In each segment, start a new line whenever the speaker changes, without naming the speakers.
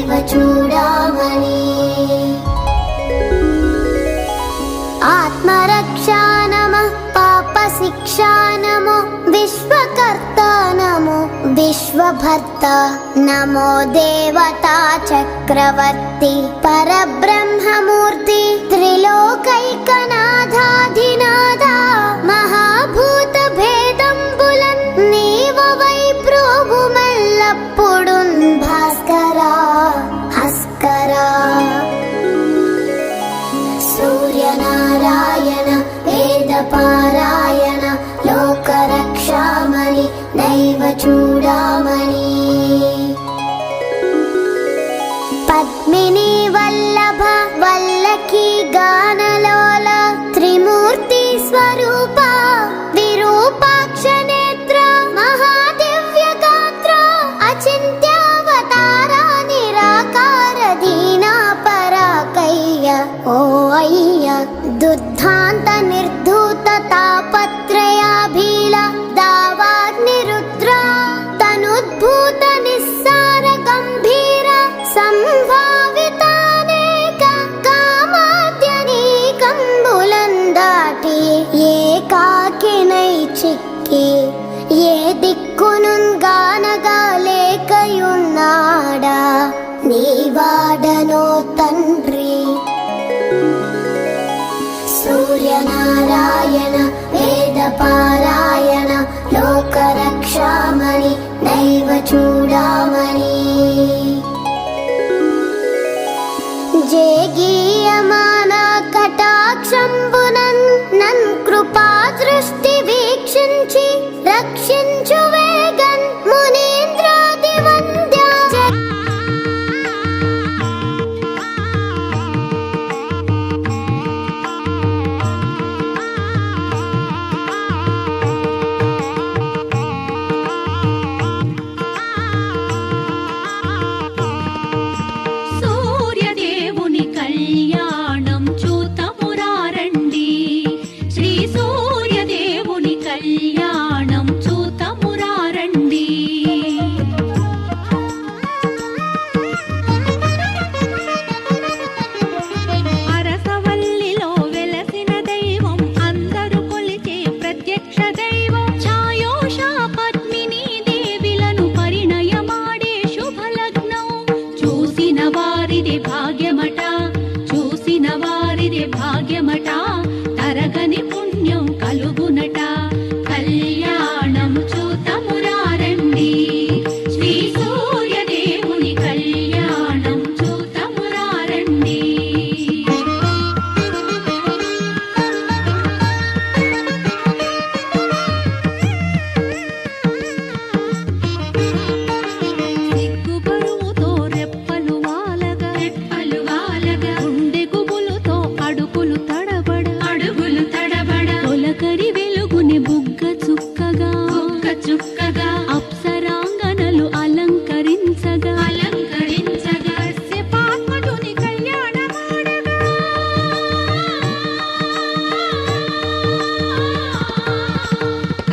నైవ చూడామణి ఆత్మరక్షా నమః పాప శిక్షా నమో విశ్వకర్త నమో విశ్వభర్త నమో దేవతా చక్రవర్తి పరబ్రహ్మమూర్తి త్రిలోకైకనాథాధినాథ మహాభూత భేదంబులన్ నీవవై ప్రోభుమెల్లప్పుడున్ భాస్కరా హస్కరా సూర్యనారాయణ వేదపారాయణ లోకరక్షామణి నైవ చూడామణి పద్మిని వల్లభ వల్లకి గానలోల త్రిమూర్తి స్వరూప విరూపాక్ష నేత్ర మహాదివ్య గాత్ర అచింత్యావతార నిరాకార దీనా పరాకయ్య ఓ అయ్య దుర్ధాంత నిర్ధూత తాపత్రయాభీల దావాగ్నిరుద్ర తనుద్భూత నిస్సార గంభీర సంభావితానేక కామాద్యనీకంబులందాటి ఏకాకినై చిక్కి ఏ దిక్కునున్ గానగా లేకయున్నాడా నీవాడనో తండ్రి సూర్యనారాయణ వేదపారాయణ లోకరక్షామణి నైవ చూడామణి జేగీయమాన కటాక్షంబునన్ నన్ కృపా దృష్టి వీక్షించి రక్షించు వేగన్ మునీంద్రాది వంద్య
సూర్యదేవుని కళ్యాణం చూతమురారండి శ్రీ సూర్యదేవుని కళ్యాణం చూతమురారండి అరసవల్లిలో వెలసిన దైవం అందరూ కొలిచే ప్రత్యక్ష దైవం ఛాయోషా పద్మిని దేవిలను పరిణయమాడే శుభలగ్నం చూసిన వారిది భాగ్యమట చూసిన వారిది భాగ్యమట తరగని పుణ్యం కలుగునట కళ్యాణం చూతమురారండి శ్రీ సూర్యదేవుని కళ్యాణం చూతమురారండి సిగ్గుబరువుతో రెప్పలు వాలగా గుండె గుబులుతో అడుగులు తడబడ తొలకరి వెలుగుని బుగ్గ చుక్కగా అప్సరాంగనలు అలంకరించగా కశ్యపాత్మజుని కళ్యాణమాడగా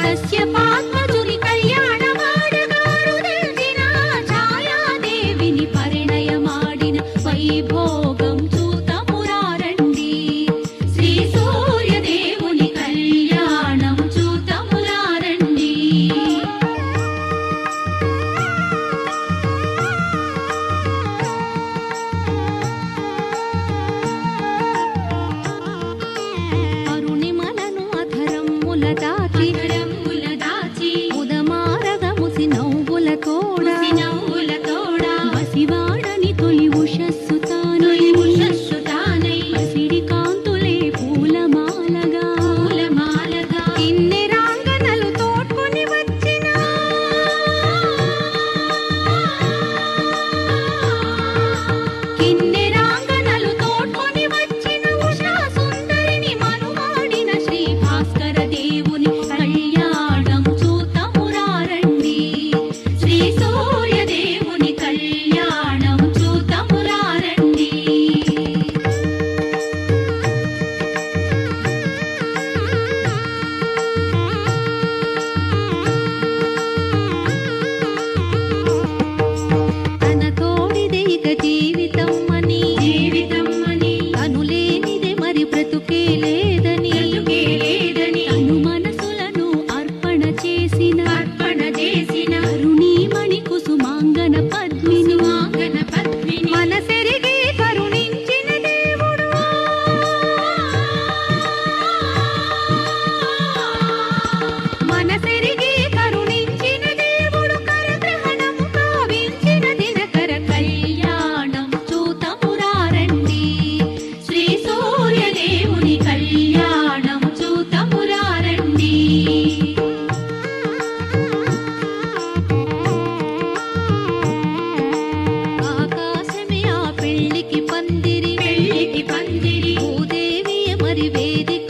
కశ్యపాత్మజుని కళ్యాణమాడగా రుదిల్చిన ఛాయాదేవిని పరిణయమాడిన వైభోగం చూతమురారండి శ్రీ సూర్యదేవుని కళ్యాణం చూతమురారండి అరుణిమలను అధరమ్ముల దాచి ఉదమారగ ముసి నవ్వుల తోడా వసివాడని తొలి ఉషస్సు తానై పసిడి కాంతులే పూలమాలగా కిన్నెరాంగనలు తోడ్కొని వచ్చిన ఉషా సుందరిని మనువాడిన శ్రీ భాస్కర దేవుని కళ్యాణం వేదిక